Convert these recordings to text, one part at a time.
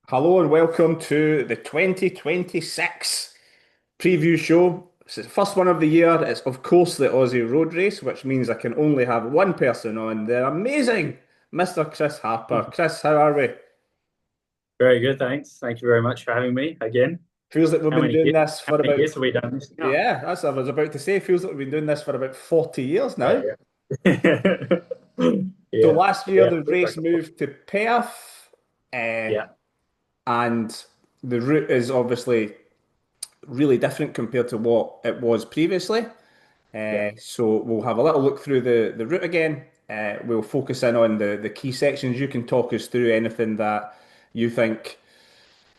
Hello and welcome to the 2026 preview show. It's the first one of the year. It's, of course, the Aussie Road Race, which means I can only have one person on. The amazing Mr. Chris Harper. Chris, how are we? Very good, thanks. Thank you very much for having me again. Feels like we've How been many doing years? this How for many about, years have we done this now? yeah, that's what I was about to say. Feels like we've been doing this for about 40 years now. Yeah, yeah. So Yeah, last year, yeah. the race moved to Perth, uh, Yeah, and the route is obviously really different compared to what it was previously. yeah. So we'll have a little look through the route again. We'll focus in on the key sections. You can talk us through anything that you think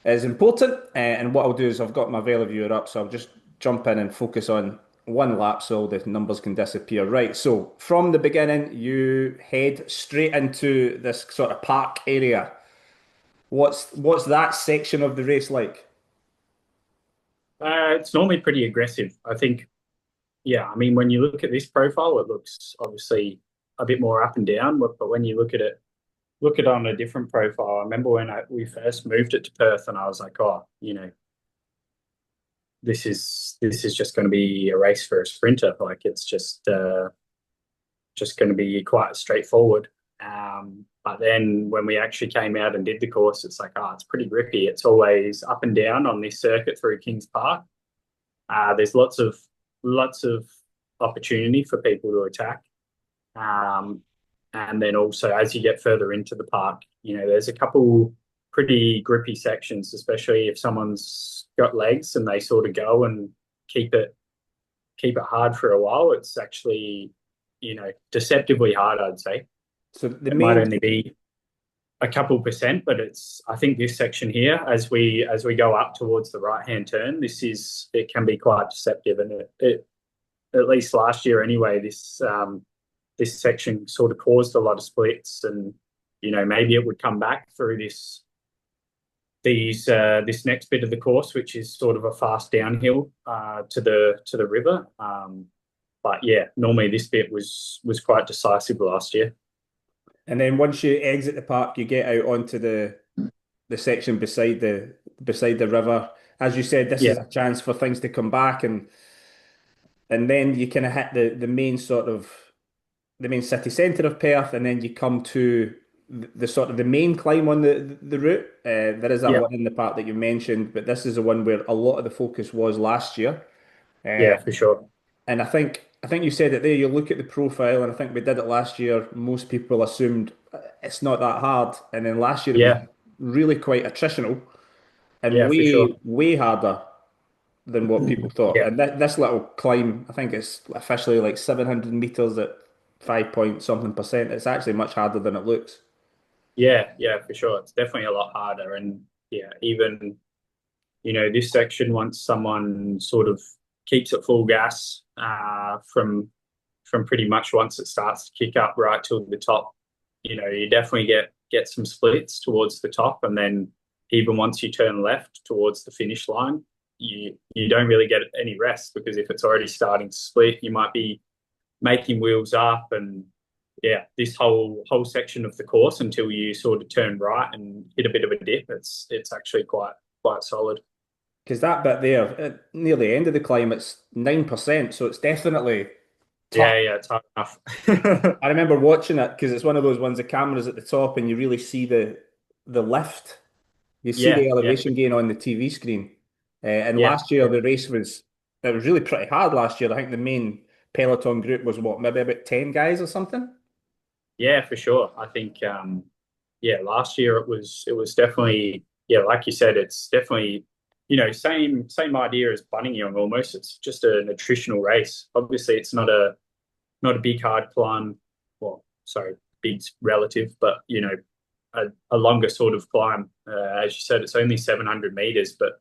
is important. And what I'll do is I've got my Vela viewer up, so I'll just jump in and focus on one lap so the numbers can disappear. Right. So from the beginning, you head straight into this sort of park area. What's that section of the race like? It's normally pretty aggressive. I think, yeah, I mean, when you look at this profile, it looks obviously a bit more up and down, but when you look at it on a different profile, I remember when we first moved it to Perth and I was like, oh, this is just going to be a race for a sprinter. Like it's just going to be quite straightforward. But then when we actually came out and did the course, it's like, oh, it's pretty grippy. It's always up and down on this circuit through Kings Park. There's lots of opportunity for people to attack. Um, and then also as you get further into the park, there's a couple pretty grippy sections, especially if someone's got legs and they sort of go and keep it keep it hard for a while. It's actually, deceptively hard, I'd say. So the It might main only be a couple percent, but I think this section here, as we go up towards the right hand turn, it can be quite deceptive. And it at least last year anyway, this section sort of caused a lot of splits, and maybe it would come back through this next bit of the course, which is sort of a fast downhill to the river. But yeah, normally this bit was quite decisive last year. And then once you exit the park, you get out onto the section beside the river. As you said, this is Yeah, a chance for things to come back, and then you kind of hit the main sort of the main city centre of Perth, and then you come to the sort of the main climb on the route. There is that yeah, one in the park that you mentioned, but this is the one where a lot of the focus was last year. Uh, yeah, for sure. and I think you said it there. You look at the profile, and I think we did it last year. Most people assumed it's not that hard, and then last year it was Yeah, really quite attritional and yeah, for sure. way harder than what people thought. Yeah, And this little climb, I think it's officially like 700 meters at 5 point something percent. It's actually much harder than it looks. yeah, yeah, for sure. It's definitely a lot harder, and yeah, even this section, once someone sort of keeps it full gas from pretty much once it starts to kick up right to the top, you definitely get some splits towards the top, and then even once you turn left towards the finish line, you don't really get any rest, because if it's already starting to split, you might be making wheels up. And yeah, this whole section of the course until you sort of turn right and hit a bit of a dip, it's actually quite solid. Because that bit there, near the end of the climb, it's 9%. So it's definitely tough. Yeah, yeah, it's hard enough. I remember watching it because it's one of those ones, the camera's at the top and you really see the lift. You see Yeah, the yeah, elevation gain on the TV screen. And yeah, last year the race was it was really pretty hard last year. I think the main peloton group was what, maybe about 10 guys or something. yeah, for sure. I think yeah, last year it was definitely, yeah, like you said, it's definitely, same idea as Young almost. It's just an attritional race. Obviously, it's not a big hard climb. Well, sorry, big's relative, but a longer sort of climb. As you said, it's only 700 meters, but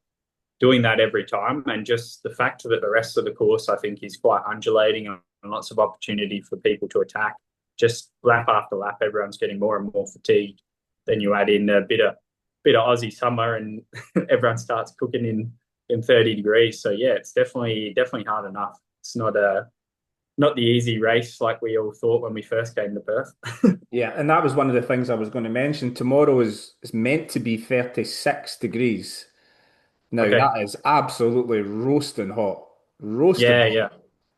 doing that every time, and just the fact that the rest of the course, I think, is quite undulating and lots of opportunity for people to attack. Just lap after lap, everyone's getting more and more fatigued. Then you add in a bit of Aussie summer, and everyone starts cooking in 30 degrees. So yeah, it's definitely hard enough. It's not the easy race like we all thought when we first came to Perth. Yeah, and that was one of the things I was going to mention. Tomorrow is meant to be 36 degrees. Now Okay. that is absolutely roasting hot, roasting Yeah, hot, yeah,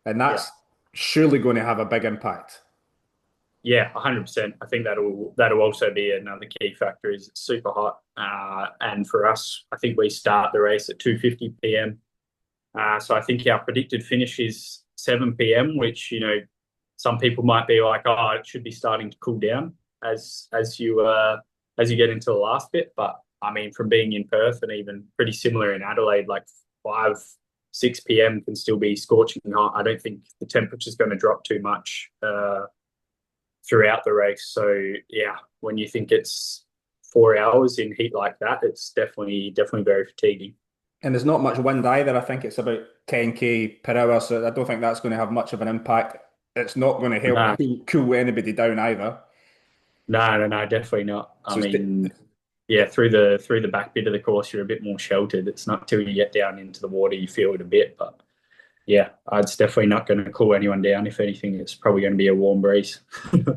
and yeah. that's surely going to have a big impact. Yeah, 100%. I think that'll also be another key factor is it's super hot. And for us, I think we start the race at 2:50 p.m. So I think our predicted finish is 7 p.m., which, some people might be like, oh, it should be starting to cool down as you get into the last bit. But I mean, from being in Perth and even pretty similar in Adelaide, like 5, 6 p.m. can still be scorching hot. I don't think the temperature's going to drop too much throughout the race. So yeah, when you think it's 4 hours in heat like that, it's definitely very fatiguing. And there's not much wind either. I think it's about 10k per hour, so I don't think that's going to have much of an impact. It's not going to help No, cool anybody down either. no, definitely not. I So it's mean, yeah, through the back bit of the course, you're a bit more sheltered. It's not till you get down into the water you feel it a bit, but yeah, it's definitely not going to cool anyone down. If anything, it's probably going to be a warm breeze.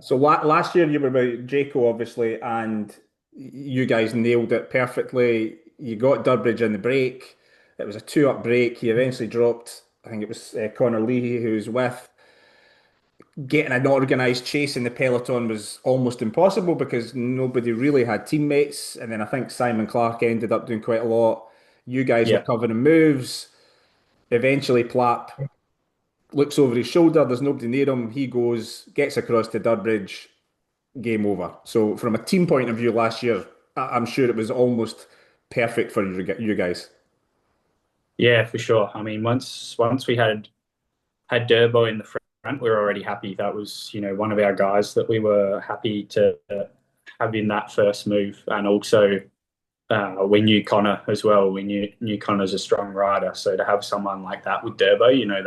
so last year you were with Jaco, obviously, and you guys nailed it perfectly. You got Durbridge in the break. It was a two-up break. He eventually dropped. I think it was Connor Leahy who was with. Getting an organised chase in the peloton was almost impossible because nobody really had teammates. And then I think Simon Clark ended up doing quite a lot. You guys were Yeah, covering moves. Eventually, Plapp looks over his shoulder. There's nobody near him. He goes, gets across to Durbridge. Game over. So, from a team point of view, last year, I'm sure it was almost perfect for you guys. yeah, for sure. I mean, once we had Durbo in the front, we were already happy. That was, one of our guys that we were happy to have in that first move. And also, we knew Connor as well. We knew Connor's a strong rider. So to have someone like that with Durbo,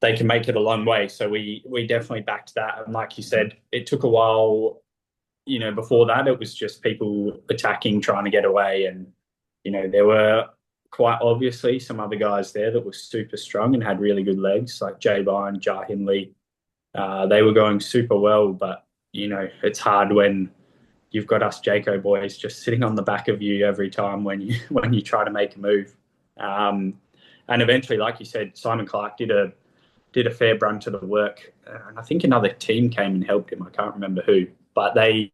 they can make it a long way. So we definitely backed that. And like you said, it took a while. Before that, it was just people attacking, trying to get away, and there were quite obviously some other guys there that were super strong and had really good legs, like Jay Byrne, Jar Hindley. They were going super well, but it's hard when you've got us Jayco boys just sitting on the back of you every time when you when you try to make a move. Um, and eventually, like you said, Simon Clark did a fair brunt of the work, and I think another team came and helped him. I can't remember who, but they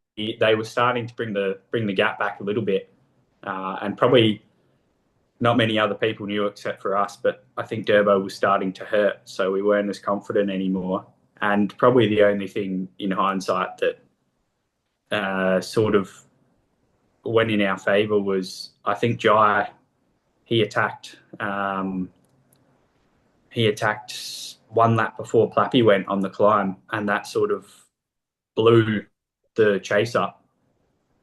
were starting to bring the gap back a little bit, and probably not many other people knew except for us. But I think Durbo was starting to hurt, so we weren't as confident anymore. And probably the only thing in hindsight that sort of went in our favour was I think Jai he attacked he attacked one lap before Plappy went on the climb, and that sort of blew the chase up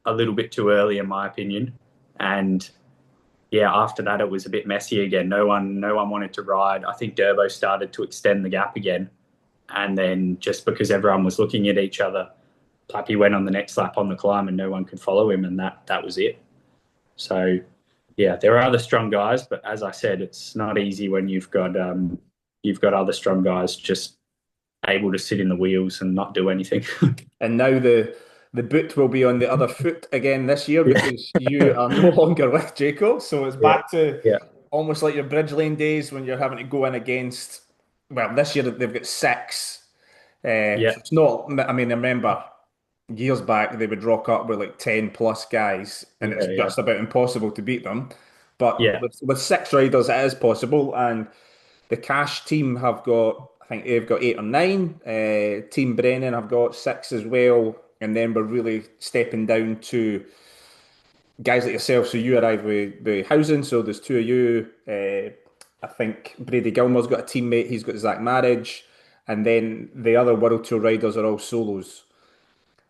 a little bit too early, in my opinion. And yeah, after that it was a bit messy again. No one wanted to ride. I think Durbo started to extend the gap again, and then just because everyone was looking at each other, Plappy went on the next lap on the climb, and no one could follow him, and that was it. So yeah, there are other strong guys, but as I said, it's not easy when you've got other strong guys just able to sit in the wheels and not do anything. And now the boot will be on the other foot again this year Yeah, because you are no longer with Jacob. So it's yeah, back to yeah, almost like your Bridge Lane days when you're having to go in against. Well, this year they've got six. yeah, So it's not. I mean, I remember years back they would rock up with like 10 plus guys, and it's yeah, yeah, just about impossible to beat them. But yeah, with six riders, it is possible, and the Cash team have got, I think they've got eight or nine. Team Brennan have got six as well. And then we're really stepping down to guys like yourself. So you arrived with housing. So there's two of you. I think Brady Gilmore's got a teammate. He's got Zach Marriage. And then the other World Tour riders are all solos.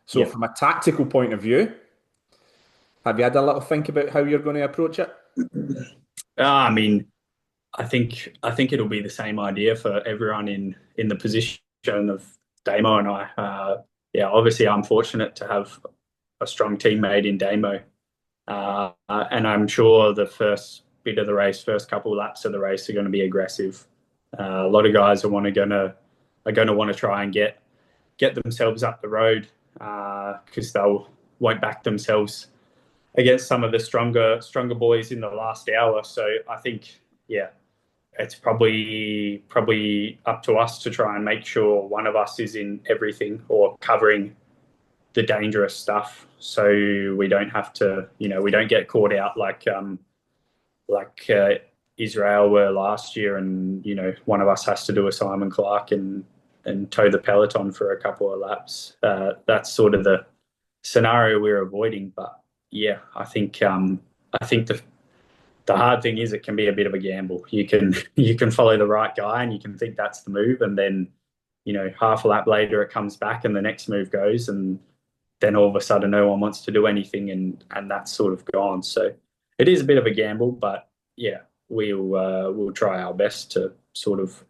So yeah. from a tactical point of view, have you had a little think about how you're going to approach it? I mean, I think it'll be the same idea for everyone in the position of Damo and I. Yeah, obviously I'm fortunate to have a strong teammate in Damo, and I'm sure the first bit of the race, first couple of laps of the race, are going to be aggressive. A lot of guys are want to going to are going to want to try and get themselves up the road because they'll won't back themselves against some of the stronger boys in the last hour. So I think yeah, it's probably up to us to try and make sure one of us is in everything or covering the dangerous stuff, so we don't have to, we don't get caught out like Israel were last year, and one of us has to do a Simon Clark and tow the peloton for a couple of laps. That's sort of the scenario we're avoiding. But yeah, I think the hard thing is it can be a bit of a gamble. You can follow the right guy and you can think that's the move, and then half a lap later it comes back and the next move goes, and then all of a sudden no one wants to do anything, and that's sort of gone. So it is a bit of a gamble, but yeah, we'll try our best to sort of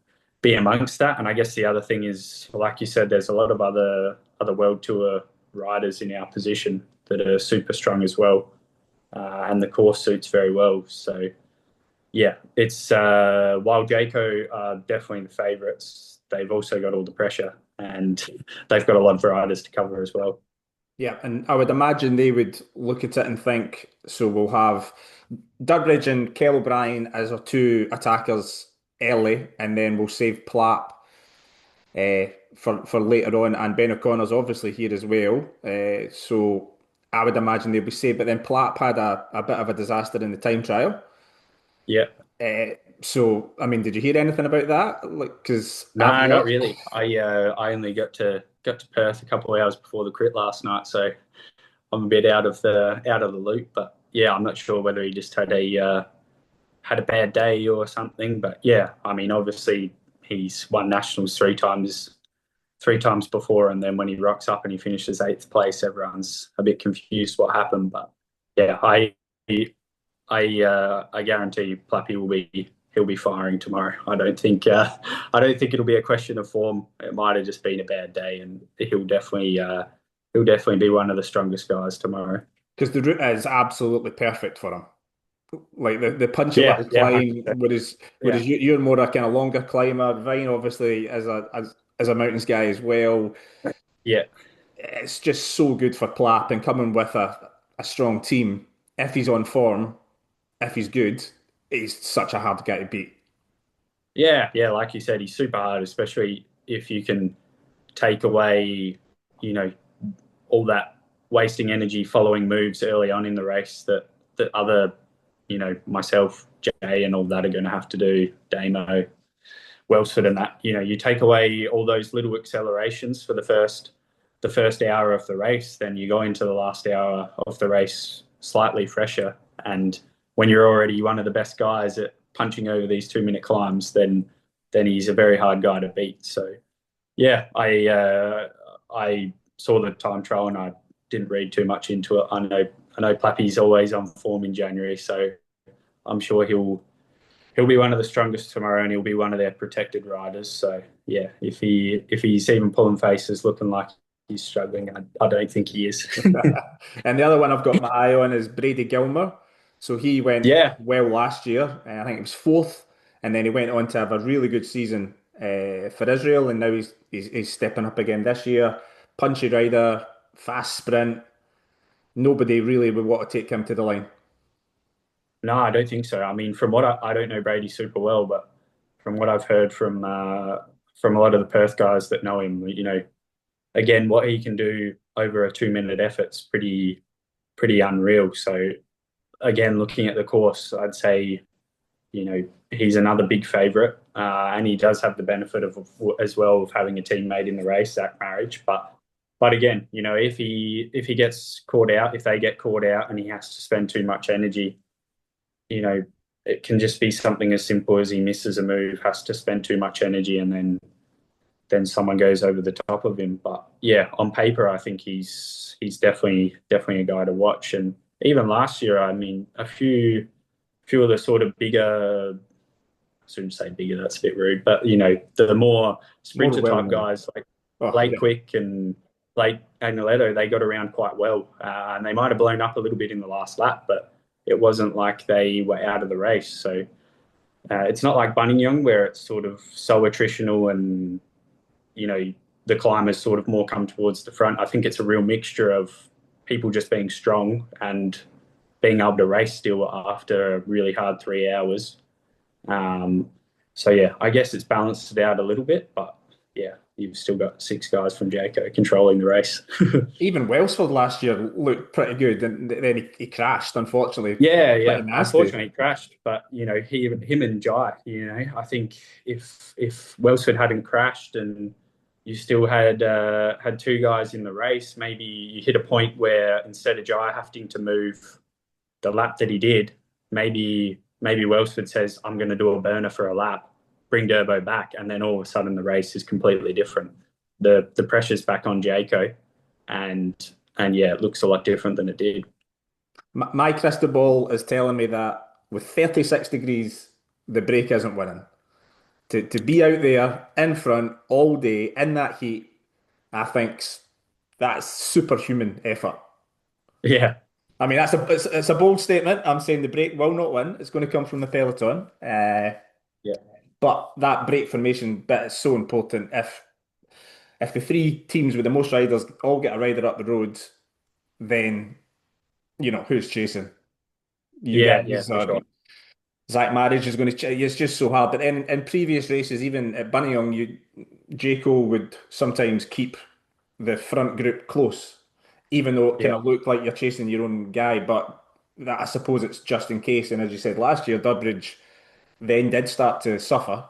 be amongst that. And I guess the other thing is, like you said, there's a lot of other World Tour riders in our position that are super strong as well, and the course suits very well. So yeah, it's while Jayco are definitely the favourites, they've also got all the pressure, and they've got a lot of riders to cover as well. Yeah, and I would imagine they would look at it and think, so we'll have Durbridge and Kell O'Brien as our two attackers early, and then we'll save Plapp for later on, and Ben O'Connor's obviously here as well. So I would imagine they'll be safe. But then Plapp had a bit of a disaster in the time trial. Yeah. So I mean, did you hear anything about that? Like, because I've No, not heard, really. I only got to Perth a couple of hours before the crit last night, so I'm a bit out of the loop. But yeah, I'm not sure whether he just had a bad day or something. But yeah, I mean, obviously he's won nationals three times before, and then when he rocks up and he finishes eighth place, everyone's a bit confused what happened. But yeah, I guarantee you, Plappy he'll be firing tomorrow. I don't think it'll be a question of form. It might have just been a bad day, and he'll definitely be one of the strongest guys tomorrow. because the route is absolutely perfect for him. Like the punchy Yeah, little yeah, climb, yeah, whereas you're more a kind of longer climber. Vine obviously as a mountains guy as well. yeah, It's just so good for Plapp and coming with a strong team. If he's on form, if he's good, he's such a hard guy to beat. yeah, yeah. Like you said, he's super hard, especially if you can take away, you know, all that wasting energy following moves early on in the race that other, myself, Jay, and all that are going to have to do. Damo, Welsford, and that. You take away all those little accelerations for the first hour of the race, then you go into the last hour of the race slightly fresher. And when you're already one of the best guys at punching over these 2 minute climbs, then he's a very hard guy to beat. So yeah, I saw the time trial and I didn't read too much into it. I know Plappy's always on form in January, so I'm sure he'll be one of the strongest tomorrow, and he'll be one of their protected riders. So yeah, if he's even pulling faces, looking like he's struggling, I don't think he is. And the other one I've got my eye on is Brady Gilmer. So he went Yeah, well last year, and I think it was fourth, and then he went on to have a really good season for Israel, and now he's stepping up again this year. Punchy rider, fast sprint. Nobody really would want to take him to the line. no, I don't think so. I mean, from what I don't know Brady super well, but from what I've heard from a lot of the Perth guys that know him, again, what he can do over a 2 minute effort's pretty unreal. So again, looking at the course, I'd say he's another big favourite, and he does have the benefit of as well of having a teammate in the race, Zach Marriage. But again, if he gets caught out, if they get caught out, and he has to spend too much energy, you know, it can just be something as simple as he misses a move, has to spend too much energy, and then someone goes over the top of him. But yeah, on paper, I think he's definitely a guy to watch. And even last year, I mean, a few of the sort of bigger, I shouldn't say bigger, that's a bit rude, but the more More sprinter type well-known. guys like Oh, Blake yeah. Quick and Blake Agneletto, they got around quite well, and they might have blown up a little bit in the last lap, but it wasn't like they were out of the race. So it's not like Young where it's sort of so attritional and the climbers sort of more come towards the front. I think it's a real mixture of people just being strong and being able to race still after a really hard 3 hours. Um, so yeah, I guess it's balanced it out a little bit, but yeah, you've still got six guys from Jayco controlling the race. Even Welsford last year looked pretty good, and then he crashed, unfortunately, Yeah, pretty yeah. nasty. Unfortunately, he crashed, but him and Jai, I think if Welsford hadn't crashed and you still had two guys in the race, maybe you hit a point where instead of Jai having to move the lap that he did, maybe Welsford says, "I'm going to do a burner for a lap, bring Durbo back," and then all of a sudden the race is completely different. The pressure's back on Jayco, and yeah, it looks a lot different than it did. My crystal ball is telling me that with 36 degrees, the break isn't winning. To be out there in front all day in that heat, I think that's superhuman effort. Yeah, I mean, it's a bold statement. I'm saying the break will not win. It's going to come from the peloton. yeah, But that break formation bit is so important. If the three teams with the most riders all get a rider up the road, then who's chasing? You yeah, yeah, guys for are. sure. Zach Marriage is going to. It's just so hard. But in previous races, even at Buninyong, Jaco would sometimes keep the front group close, even though it kind Yeah, of looked like you're chasing your own guy. But that, I suppose it's just in case. And as you said last year, Durbridge then did start to suffer.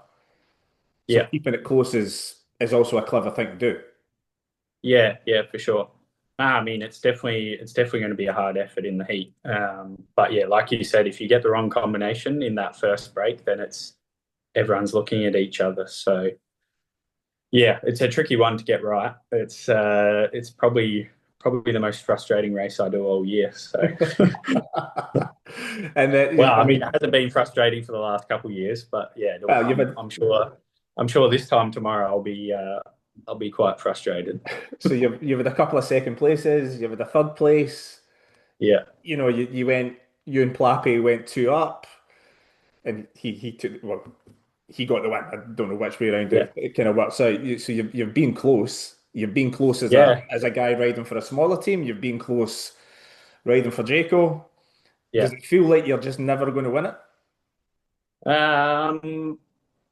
So yeah, keeping it close is also a clever thing to do. yeah, yeah, for sure. Nah, I mean, it's definitely going to be a hard effort in the heat. But yeah, like you said, if you get the wrong combination in that first break, then it's everyone's looking at each other. So yeah, it's a tricky one to get right. It's probably the most frustrating race I do all year. So And well, I I mean, mean, it hasn't been frustrating for the last couple of years, but yeah, well, I'm sure this time tomorrow I'll be quite frustrated. you've had a couple of second places, you've had a third place. Yeah, You and Plappy went two up, and he took well, he got the win. I don't know which way around yeah, it kind of works out. So you've been close. You've been close as a yeah, guy riding for a smaller team. You've been close riding for Jaco. yeah. Does it feel like you're just never going to win it? Um,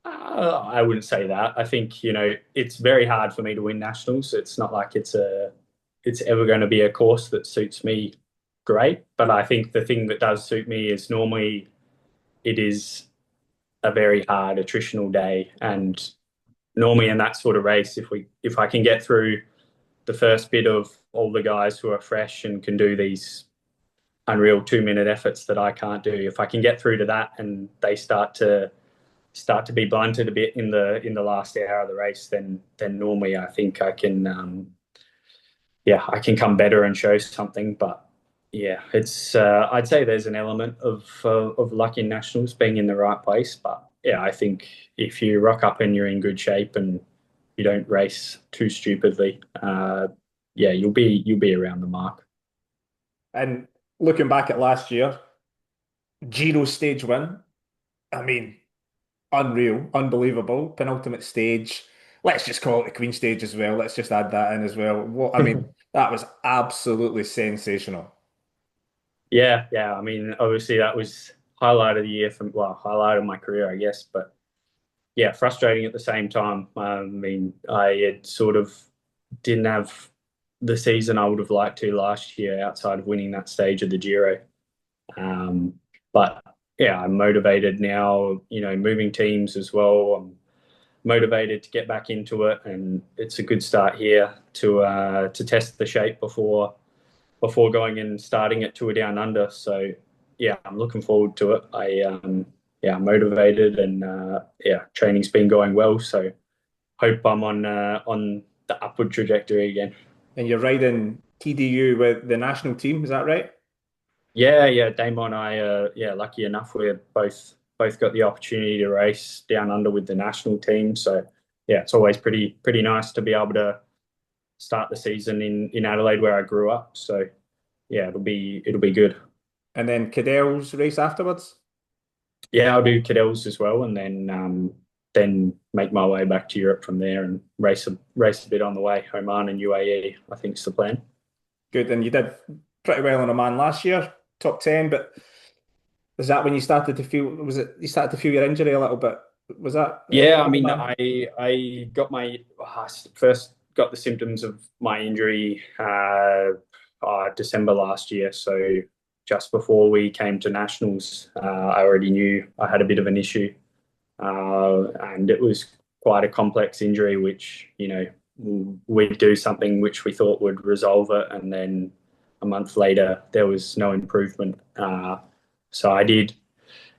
I wouldn't say that. I think, it's very hard for me to win nationals. It's not like it's ever going to be a course that suits me great. But I think the thing that does suit me is normally it is a very hard attritional day. And normally in that sort of race, if I can get through the first bit of all the guys who are fresh and can do these unreal 2 minute efforts that I can't do, if I can get through to that and they start to be blunted a bit in the last hour of the race, then normally I think I can I can come better and show something. But yeah, it's I'd say there's an element of luck in nationals being in the right place. But yeah, I think if you rock up and you're in good shape and you don't race too stupidly, yeah, you'll be around the mark. And looking back at last year, Giro stage win. I mean, unreal, unbelievable, penultimate stage. Let's just call it the Queen stage as well. Let's just add that in as well. What I mean, that was absolutely sensational. Yeah, yeah. I mean, obviously that was highlight of the year highlight of my career, I guess. But yeah, frustrating at the same time. I mean, I had sort of didn't have the season I would have liked to last year outside of winning that stage of the Giro. Um, but yeah, I'm motivated now, moving teams as well. I'm motivated to get back into it, and it's a good start here to test the shape before going and starting at Tour Down Under. So yeah, I'm looking forward to it. I'm motivated, and yeah, training's been going well. So hope I'm on the upward trajectory again. And you're riding TDU with the national team, is that right? Yeah, yeah, Damo and I, lucky enough, we're both got the opportunity to race down under with the national team. So yeah, it's always pretty nice to be able to start the season in Adelaide where I grew up. So yeah, it'll be good. And then Cadell's race afterwards. Yeah, I'll do Cadell's as well, and then then make my way back to Europe from there and race a bit on the way. Oman and UAE, I think is the plan. Good. And you did pretty well in Oman last year, top 10, but is that when you started to feel, was it, you started to feel your injury a little bit? Was that Yeah, I mean, Oman? I got my first got the symptoms of my injury December last year. So just before we came to nationals, I already knew I had a bit of an issue, and it was quite a complex injury. Which we'd do something which we thought would resolve it, and then a month later there was no improvement. So I did.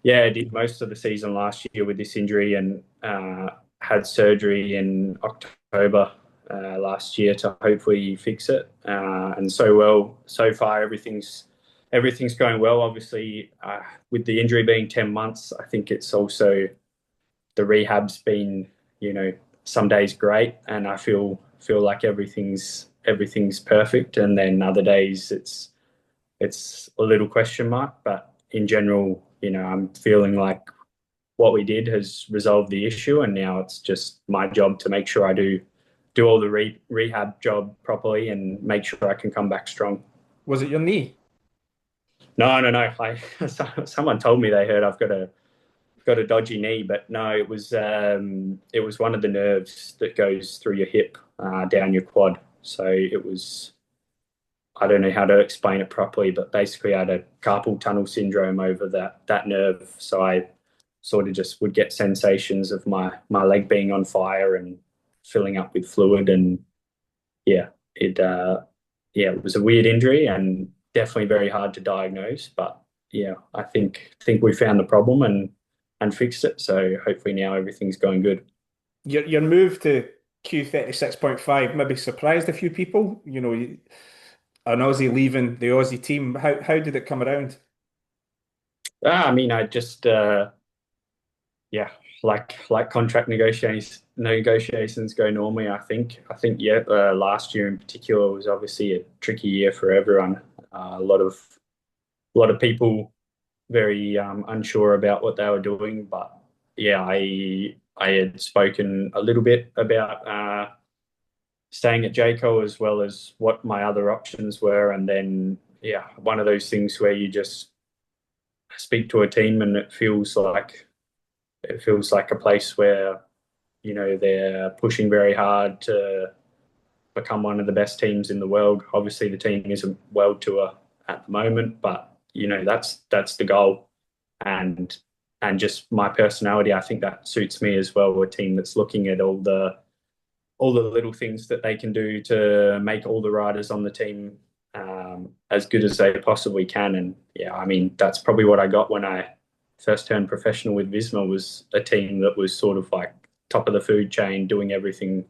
Yeah, I did most of the season last year with this injury and had surgery in October last year to hopefully fix it. And so far everything's going well. Obviously, with the injury being 10 months, I think it's also the rehab's been, some days great, and I feel like everything's perfect, and then other days it's a little question mark. But in general, I'm feeling like what we did has resolved the issue, and now it's just my job to make sure I do all the rehab job properly and make sure I can come back strong. Was it your knee? No, no, no. Someone told me they heard I've got a dodgy knee, but no, it was one of the nerves that goes through your hip down your quad. So it was. I don't know how to explain it properly, but basically I had a carpal tunnel syndrome over that nerve. So I sort of just would get sensations of my leg being on fire and filling up with fluid. And yeah, it was a weird injury and definitely very hard to diagnose. But yeah, I think we found the problem and fixed it. So hopefully now everything's going good. Your move to Q36.5 maybe surprised a few people. An Aussie leaving the Aussie team. How did it come around? I mean, I just yeah, like contract negotiations go normally. I think yeah, last year in particular was obviously a tricky year for everyone. A lot of people very unsure about what they were doing, but yeah, I had spoken a little bit about staying at Jayco as well as what my other options were, and then yeah, one of those things where you just speak to a team and it feels like a place where they're pushing very hard to become one of the best teams in the world. Obviously, the team isn't world tour at the moment, but that's the goal, and just my personality, I think that suits me as well. A team that's looking at all the little things that they can do to make all the riders on the team as good as they possibly can. And yeah, I mean that's probably what I got when I first turned professional with Visma, was a team that was sort of like top of the food chain, doing everything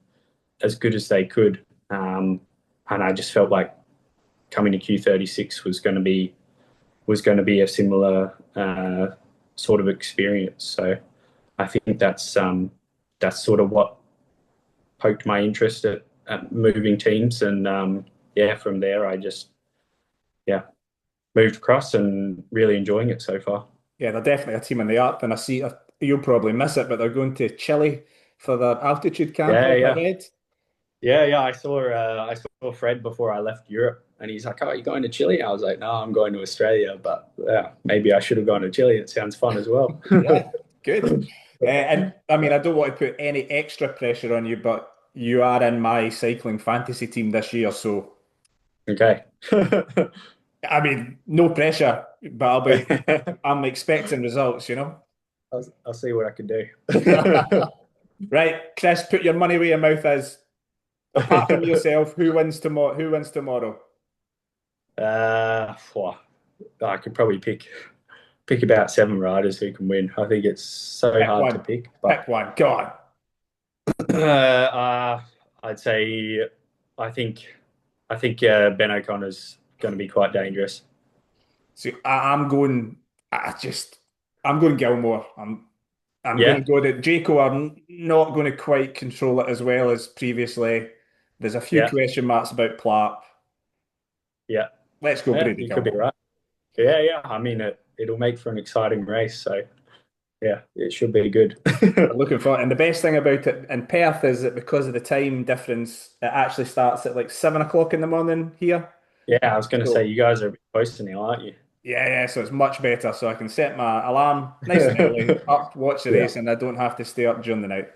as good as they could. And I just felt like coming to Q36 was going to be a similar sort of experience. So I think that's sort of what poked my interest at moving teams, and yeah, from there I just yeah moved across and really enjoying it so far. Yeah, they're definitely a team in the up, and I see you'll probably miss it, but they're going to Chile for their altitude camp. Yeah, I yeah. read. Yeah. I saw Fred before I left Europe, and he's like, "Oh, are you going to Chile?" I was like, "No, I'm going to Australia." But yeah, maybe I should have gone to Chile. It sounds fun as well. Yeah, good. And I mean, I don't want to put any extra pressure on you, but you are in my cycling fantasy team this year, so Okay. I mean, no pressure, but I'm expecting results. I'll see what I can do. Right, Chris, put your money where your mouth is. Apart from yourself, who wins tomorrow? Who wins tomorrow? Phew, I could probably pick about seven riders who can win. I think it's so Pick hard to one. pick, Pick but one. Go on. I'd say I think I think Ben O'Connor's going to be quite dangerous. See, I'm going. I'm going Gilmore. I'm going to Yeah, go to Jaco. I'm not going to quite control it as well as previously. There's a few yeah, question marks about Platt. yeah, Let's go yeah. Brady You could be Gilmore. right. Yeah, yeah. I mean, it'll make for an exciting race. So Yeah, it should be good. I'm looking forward. And the best thing about it in Perth is that because of the time difference, it actually starts at like 7 o'clock in the morning here. Yeah, I was going to say So you guys are a bit closer now, aren't you? yeah, yeah. So it's much better. So I can set my alarm nice and early, up, watch the Yeah, race, and I don't have to stay up during the night.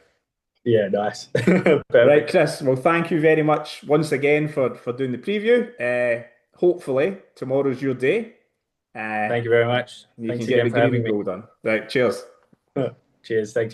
yeah, nice. Right, Perfect. Chris. Well, thank you very much once again for doing the preview. Hopefully tomorrow's your day. Thank you very And much. you can Thanks get again the for green having and me. gold on. Right, cheers. Cheers. Thanks.